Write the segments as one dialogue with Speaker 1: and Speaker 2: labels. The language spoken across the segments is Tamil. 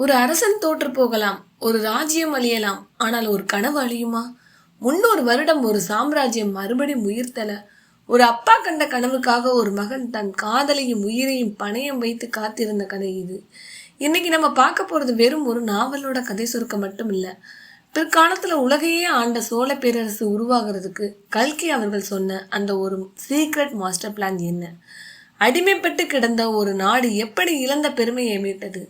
Speaker 1: ஒரு அரசன் தோற்று போகலாம், ஒரு ராஜ்யம் அழியலாம், ஆனால் ஒரு கனவு அழியுமா? 300 வருடம் ஒரு சாம்ராஜ்யம் மறுபடியும் உயிர்த்தல. ஒரு அப்பா கண்ட கனவுக்காக ஒரு மகன் தன் காதலையும் உயிரையும் பணயம் வைத்து காத்திருந்த கதை இது. இன்னைக்கு நம்ம பார்க்க போறது வெறும் ஒரு நாவலோட கதை சுருக்கம் மட்டும் இல்ல. பிற்காலத்துல உலகையே ஆண்ட சோழ பேரரசு உருவாகிறதுக்கு கல்கி அவர்கள் சொன்ன அந்த ஒரு சீக்ரெட் மாஸ்டர் பிளான் என்ன? அடிமைப்பட்டு கிடந்த ஒரு நாடு எப்படி இழந்த பெருமையை மீட்டது?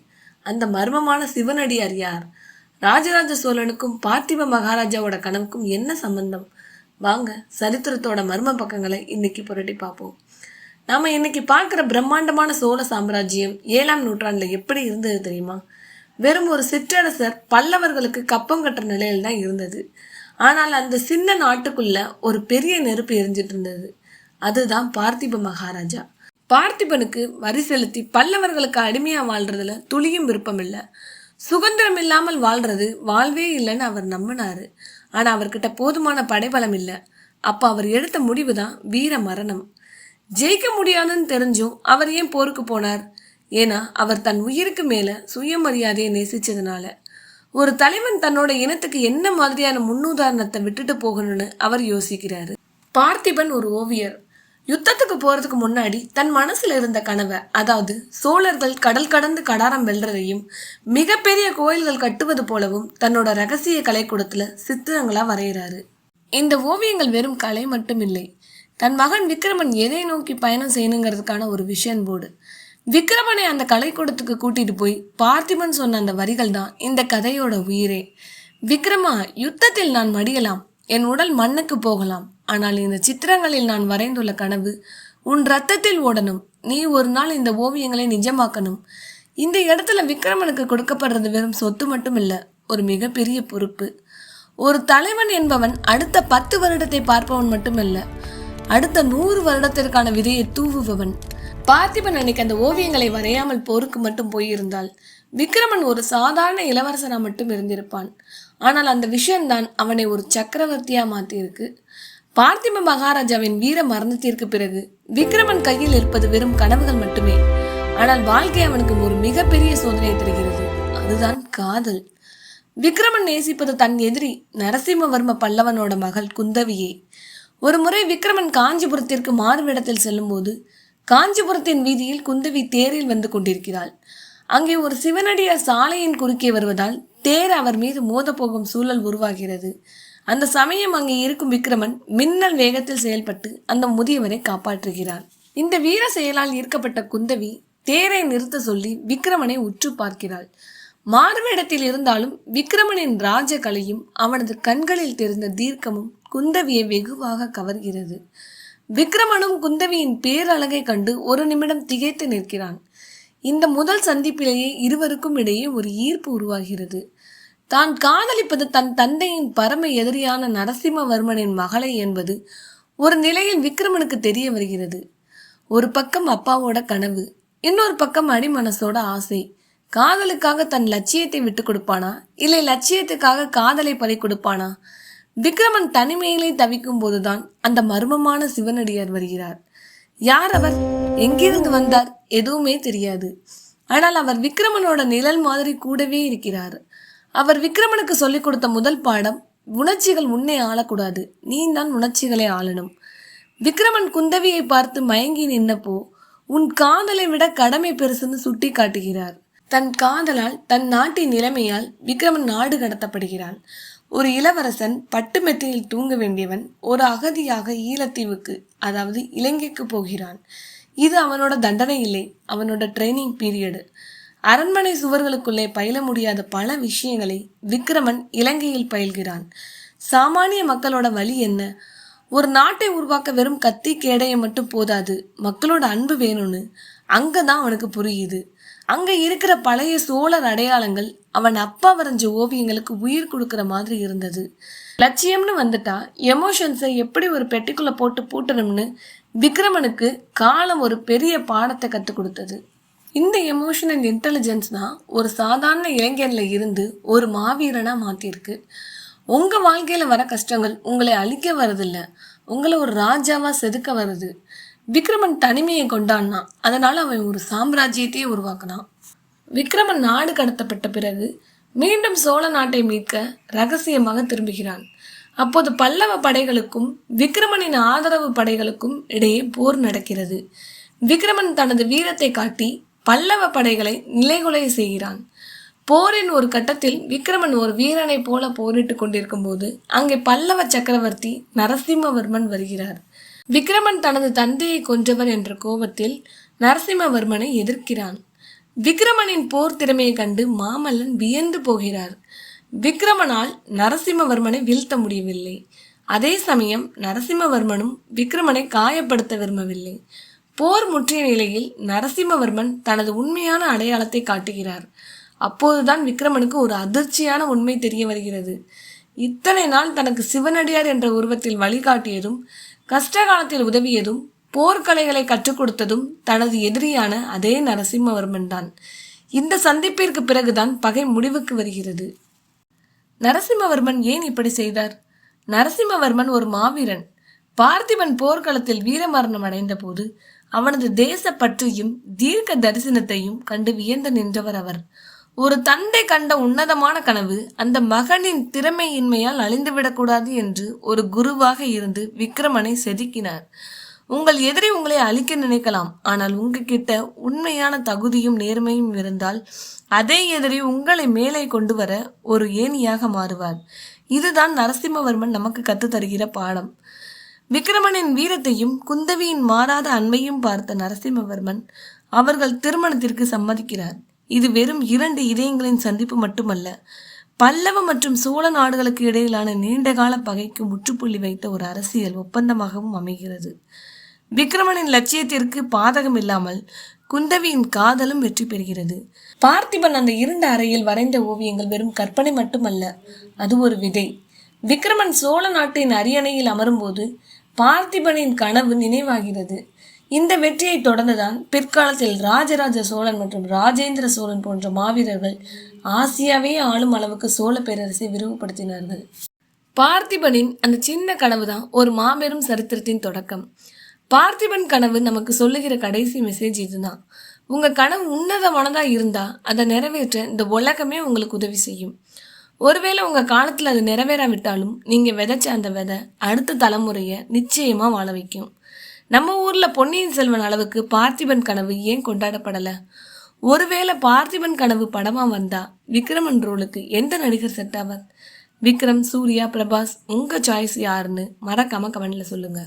Speaker 1: அந்த மர்மமான சிவனடியார் யார்? ராஜராஜ சோழனுக்கும் பார்த்திப மகாராஜாவோட கனவுக்கும் என்ன சம்பந்தம்? வாங்க சரித்திரத்தோட மர்ம பக்கங்களை இன்னைக்கு புரட்டி பார்ப்போம். நாம இன்னைக்கு பார்க்குற பிரம்மாண்டமான சோழ சாம்ராஜ்யம் 7ஆம் நூற்றாண்டுல எப்படி இருந்தது தெரியுமா? வெறும் ஒரு சிற்றரசர் பல்லவர்களுக்கு கப்பம் கட்டுற நிலையில தான் இருந்தது. ஆனால் அந்த சின்ன நாட்டுக்குள்ள ஒரு பெரிய நெருப்பு எரிஞ்சிட்டு இருந்தது. அதுதான் பார்த்திப மகாராஜா. பார்த்திபனுக்கு வரி செலுத்தி பல்லவர்களுக்கு அடிமையா வாழ்றதுல துளியும் விருப்பம் இல்லை. சுதந்திரம் இல்லாமல் வாழ்றது வாழ்வே இல்லைன்னு அவர் நம்பினாரு. ஆனா அவர்கிட்ட போதுமான படைபலம் இல்லை. அப்ப அவர் எடுத்த முடிவு தான் வீர மரணம். ஜெயிக்க முடியாதுன்னு தெரிஞ்சும் அவர் ஏன் போருக்கு போனார்? ஏன்னா அவர் தன் உயிருக்கு மேல சுயமரியாதையை நேசிச்சதுனால. ஒரு தலைவன் தன்னோட இனத்துக்கு என்ன மாதிரியான முன்னுதாரணத்தை விட்டுட்டு போகணும்னு அவர் யோசிக்கிறாரு. பார்த்திபன் ஒரு ஓவியர். யுத்தத்துக்கு போறதுக்கு முன்னாடி தன் மனசுல இருந்த கனவை, அதாவது சோழர்கள் கடல் கடந்து கடாரம் வெல்றதையும் மிகப்பெரிய கோயில்கள் கட்டுவது போலவும் தன்னோட ரகசிய கலைக்கூடத்துல சித்திரங்களா வரைகிறாரு. இந்த ஓவியங்கள் வெறும் கலை மட்டும் இல்லை, தன் மகன் விக்ரமன் எதை நோக்கி பயணம் செய்யணுங்கிறதுக்கான ஒரு விஷன் போர்டு. விக்ரமனை அந்த கலைக்கூடத்துக்கு கூட்டிட்டு போய் பார்த்திபன் சொன்ன அந்த வரிகள் தான் இந்த கதையோட உயிரே. விக்ரமா, யுத்தத்தில் நான் மடியலாம், என் உடல் மண்ணுக்கு போகலாம், ஆனால் இந்த சித்திரங்களில் நான் வரைந்துள்ள கனவு உன் ரத்தத்தில் ஓடணும். நீ ஒரு நாள் இந்த ஓவியங்களை நிஜமாக்கணும். இந்த இடத்துல விக்ரமனுக்கு கொடுக்கப்படுறது வெறும் சொத்து மட்டும் இல்ல, ஒரு மிகப்பெரிய பொறுப்பு. ஒரு தலைவன் என்பவன் அடுத்த 10 வருடத்தை பார்ப்பவன் மட்டுமல்ல, அடுத்த 100 வருடத்திற்கான விதையை தூவுபவன். பார்த்திபன் அன்னைக்கு அந்த ஓவியங்களை வரையாமல் போருக்கு மட்டும் போயிருந்தால் விக்ரமன் ஒரு சாதாரண இளவரசனா மட்டும் இருந்திருப்பான். ஆனால் அந்த விஷயம்தான் அவனை ஒரு சக்கரவர்த்தியா மாத்திருக்கு. பார்த்திப மகாராஜாவின் வீர மரணத்திற்கு பிறகு விக்ரமன் கையில் இருப்பது வெறும் கனவுகள் மட்டுமே. ஆனால் வாழ்க்கை அவனுக்கு ஒரு மிகப்பெரிய சோதனை தருகிறது. அதுதான் காதல். விக்ரமன் நேசிப்பது தன் எதிரி நரசிம்மவர்ம பல்லவனோட மகள் குந்தவியை. ஒரு முறை விக்ரமன் காஞ்சிபுரத்திற்கு மாறுவிடத்தில் செல்லும் போது காஞ்சிபுரத்தின் வீதியில் குந்தவி தேரில் வந்து கொண்டிருக்கிறாள். அங்கே ஒரு சிவனடியார் சாலையின் குறுக்கே வருவதால் தேர் அவர் மீது மோத போகும் சூழல் உருவாகிறது. அந்த சமயம் அங்கே இருக்கும் விக்ரமன் மின்னல் வேகத்தில் செயல்பட்டு அந்த முதியவரை காப்பாற்றுகிறார். இந்த வீர செயலால் ஈர்க்கப்பட்ட குந்தவி தேரை நிறுத்த சொல்லி விக்ரமனை உற்று பார்க்கிறாள். மாறுவேடத்தில் இருந்தாலும் விக்ரமனின் ராஜ கலையும் அவனது கண்களில் தெரிந்த தீர்க்கமும் குந்தவியை வெகுவாக கவர்கிறது. விக்ரமனும் குந்தவியின் பேரழகை கண்டு ஒரு நிமிடம் திகைத்து நிற்கிறான். இந்த முதல் சந்திப்பிலேயே இருவருக்கும் இடையே ஒரு ஈர்ப்பு உருவாகிறது. தான் காதலிப்பது தன் தந்தையின் பரம எதிரியான நரசிம்மவர்மனின் மகளை என்பது ஒரு நிலையில் விக்ரமனுக்கு தெரிய வருகிறது. ஒரு பக்கம் அப்பாவோட கனவு, இன்னொரு பக்கம் அடிமனசோட ஆசை. காதலுக்காக தன் லட்சியத்தை விட்டு கொடுப்பானா, இல்லை லட்சியத்துக்காக காதலை பறி கொடுப்பானா? விக்ரமன் தனிமையிலே தவிக்கும் போதுதான் அந்த மர்மமான சிவனடியார் வருகிறார். யார் அவர்? எங்கிருந்து வந்தார்? எதுவுமே தெரியாது. ஆனால் அவர் விக்ரமனோட நிழல் மாதிரி கூடவே இருக்கிறார். அவர் விக்ரமனுக்கு சொல்லிக் கொடுத்த முதல் பாடம், உணர்ச்சிகள் உன்னை ஆளக்கூடாது, நீ தான் உணர்ச்சிகளை ஆளணும். விக்ரமன் குந்தவியை பார்த்து மயங்கி நின்னப்போ உன் காதலை விட கடமை பெருசுன்னு சுட்டி காட்டுகிறார். தன் காதலால், தன் நாட்டின் நிலைமையால் விக்ரமன் நாடு கடத்தப்படுகிறான். ஒரு இளவரசன் பட்டு மெத்தையில் தூங்க வேண்டியவன் ஒரு அகதியாக ஈழத்தீவுக்கு, அதாவது இலங்கைக்கு போகிறான். இது அவனோட தண்டனை இல்லை, அவனோட ட்ரைனிங் பீரியடு. அரண்மனை சுவர்களுக்குள்ளே பயில முடியாத பல விஷயங்களை விக்ரமன் இலங்கையில் பயில்கிறான். சாமானிய மக்களோட வழி என்ன? ஒரு நாட்டை உருவாக்க வெறும் கத்தி கேடைய மட்டும் போதாது, மக்களோட அன்பு வேணும்னு அங்கதான் அவனுக்கு புரியுது. அங்க இருக்கிற பழைய சோழர் அடையாளங்கள் அவன் அப்பா வரைஞ்ச ஓவியங்களுக்கு உயிர் கொடுக்கிற மாதிரி இருந்தது. லட்சியம்னு வந்துட்டா எமோஷன்ஸை எப்படி ஒரு பெட்டிக்குள்ள போட்டு பூட்டணும்னு விக்ரமனுக்கு காலம் ஒரு பெரிய பாடத்தை கற்றுக் கொடுத்தது. இந்த எமோஷனல் இன்டெலிஜென்ஸ் தான் ஒரு சாதாரண இளைஞன்ல இருந்து ஒரு மாவீரனா மாத்திருக்கு. உங்க வாழ்க்கையில வர கஷ்டங்கள் உங்களை அழிக்க வரதில்ல, உங்களை ஒரு ராஜாவா செதுக்க வருது. விக்ரமன் தனிமையை கொண்டான்னா, அதனால அவன் ஒரு சாம்ராஜ்யத்தையே உருவாக்கினான். விக்ரமன் நாடு கடத்தப்பட்ட பிறகு மீண்டும் சோழ நாட்டை மீட்க ரகசியமாக திரும்புகிறான். அப்போது பல்லவ படைகளுக்கும் விக்ரமனின் ஆதரவு படைகளுக்கும் இடையே போர் நடக்கிறது. விக்ரமன் தனது வீரத்தை காட்டி பல்லவ படைகளை நிலைகுலைய செய்கிறான். போரின் ஒரு கட்டத்தில் விக்ரமன் ஒரு வீரனை போல போரிட்டு கொண்டிருக்கும் போது அங்கே பல்லவ சக்கரவர்த்தி நரசிம்மவர்மன் வருகிறார். விக்ரமன் தனது தந்தையை கொன்றவர் என்ற கோபத்தில் நரசிம்மவர்மனை எதிர்க்கிறான். விக்ரமனின் போர் திறமையை கண்டு மாமல்லன் வியந்து போகிறார். விக்ரமனால் நரசிம்மவர்மனை வீழ்த்த முடியவில்லை. அதே சமயம் நரசிம்மவர்மனும் விக்ரமனை காயப்படுத்த விரும்பவில்லை. போர் முற்றிய நிலையில் நரசிம்மவர்மன் தனது உண்மையான அடையாளத்தை காட்டுகிறார். அப்போதுதான் விக்ரமனுக்கு ஒரு அதிர்ச்சியான உண்மை தெரிய வருகிறது. இத்தனை நாள் தனக்கு சிவனடியார் என்ற உருவத்தில் வழிகாட்டியதும் கஷ்ட காலத்தில் உதவியதும் போர்க்கலைகளை கற்றுக் கொடுத்ததும் தனது எதிரியான அதே நரசிம்மவர்மன் தான். இந்த சந்திப்பிற்கு பிறகுதான் பகை முடிவுக்கு வருகிறது. நரசிம்மவர்மன் ஏன் இப்படி செய்தார்? நரசிம்மவர்மன் ஒரு மாவீரன். பார்த்திபன் போர்க்களத்தில் வீரமரணம் அடைந்த போது அவனது தேச பற்றியும் தீர்க்க தரிசனத்தையும் கண்டு வியந்து நின்றவர் அவர். ஒரு தந்தை கண்ட உன்னதமான கனவு அந்த மகனின் திறமையின்மையால் அழிந்துவிடக்கூடாது என்று ஒரு குருவாக இருந்து விக்ரமனை செதுக்கினார். உங்கள் எதிரி உங்களை அழிக்க நினைக்கலாம், ஆனால் உங்ககிட்ட உண்மையான தகுதியும் நேர்மையும் இருந்தால் அதே எதிரி உங்களை மேலே கொண்டு வர ஒரு ஏணியாக மாறுவார். இதுதான் நரசிம்மவர்மன் நமக்கு கற்றுத்தருகிற பாடம். விக்ரமனின் வீரத்தையும் குந்தவியின் மாறாத அன்பையும் பார்த்த நரசிம்மவர்மன் அவர்கள் திருமணத்திற்கு சம்மதிக்கிறார். இது வெறும் 2 இதயங்களின் சந்திப்பு மட்டுமல்ல, பல்லவ மற்றும் சோழ நாடுகளுக்கு இடையிலான நீண்டகால பகைக்கு முற்றுப்புள்ளி வைத்த ஒரு அரசியல் ஒப்பந்தமாகவும் அமைகிறது. விக்ரமனின் லட்சியத்திற்கு பாதகம் இல்லாமல் குந்தவியின் காதலும் வெற்றி பெறுகிறது. பார்த்திபன் அந்த 2 அறையில் வரைந்த ஓவியங்கள் வெறும் கற்பனை மட்டுமல்ல, அது ஒரு விதை. விக்ரமன் சோழ நாட்டின் அரியணையில் அமரும்போது பார்த்திபனின் கனவு நினைவாகிறது. இந்த வெற்றியை தொடர்ந்துதான் பிற்காலத்தில் ராஜராஜ சோழன் மற்றும் ராஜேந்திர சோழன் போன்ற மாவீரர்கள் ஆசியாவே ஆளும் அளவுக்கு சோழ பேரரசை விரிவுபடுத்தினார்கள். பார்த்திபனின் அந்த சின்ன கனவு தான் ஒரு மாபெரும் சரித்திரத்தின் தொடக்கம். பார்த்திபன் கனவு நமக்கு சொல்லுகிற கடைசி மெசேஜ் இதுதான். உங்க கனவு உன்னதமானதா இருந்தா அதை நிறைவேற்ற இந்த உலகமே உங்களுக்கு உதவி செய்யும். ஒருவேளை உங்க காலத்துல அது நிறைவேறாவிட்டாலும் நீங்க விதைச்ச அந்த விதை அடுத்த தலைமுறைய நிச்சயமா வாழ வைக்கும். நம்ம ஊர்ல பொன்னியின் செல்வன் அளவுக்கு பார்த்திபன் கனவு ஏன் கொண்டாடப்படல? ஒருவேளை பார்த்திபன் கனவு படமா வந்தா விக்ரமன் ரோலுக்கு எந்த நடிகர் செட் ஆவார்? விக்ரம், சூர்யா, பிரபாஸ், உங்க சாய்ஸ் யாருன்னு மறக்காம கமெண்ட்ல சொல்லுங்க.